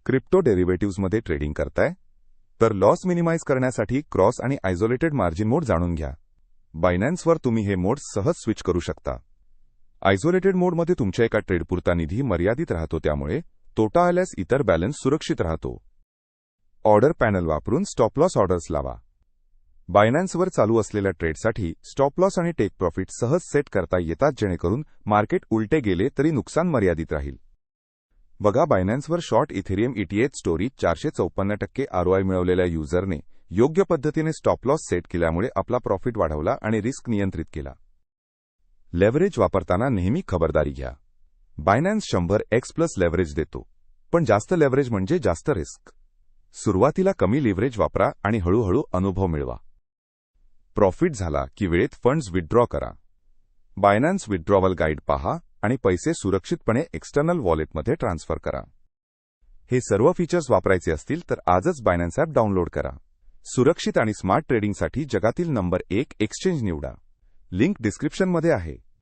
Crypto डेरिव्हेटिव्हजमध्ये trading करताय? तर loss minimise करण्यासाठी क्रॉस आणि आयसोलेटेड मार्जिन मोड जाणून घ्या. बायनान्सवर तुम्ही हे मोड सहज स्विच करू शकता. आयसोलेटेड मोडमध्ये तुमच्या एका ट्रेडपुरता निधी मर्यादित राहतो, त्यामुळे तोटा आल्यास इतर बॅलन्स सुरक्षित राहतो. ऑर्डर पॅनल वापरून स्टॉप लॉस ऑर्डर्स लावा. बायनान्सवर चालू असलेल्या ट्रेडसाठी स्टॉप लॉस आणि टेक प्रॉफिट सहज सेट करता येतात, जेणेकरून मार्केट उलटे गेले तरी नुकसान मर्यादित राहील. बघा, बायनान्सवर short Ethereum ETH story 454% ROI मिळवलेल्या युजरने योग्य पद्धतीने स्टॉप लॉस सेट केल्यामुळे आपला प्रॉफिट वाढवला आणि रिस्क नियंत्रित केला. लेव्हरेज वापरताना नेहमी खबरदारी घ्या. बायनान्स 100x+ लेव्हरेज देतो, पण जास्त लेव्हरेज म्हणजे जास्त रिस्क. सुरुवातीला कमी लेव्हरेज वापरा आणि हळूहळू अनुभव मिळवा. प्रॉफिट झाला की वेळेत फंड्स विथड्रॉ करा. बायनान्स विथड्रॉवल गाईड पहा आणि पैसे सुरक्षितपणे एक्सटर्नल वॉलेटमध्ये ट्रान्सफर करा. हे सर्व फीचर्स वापरायचे असतील तर आजच बायनान्स ॲप डाउनलोड करा. सुरक्षित आणि स्मार्ट ट्रेडिंगसाठी जगातील नंबर 1 एक्सचेंज निवडा. लिंक डिस्क्रिप्शनमध्ये आहे.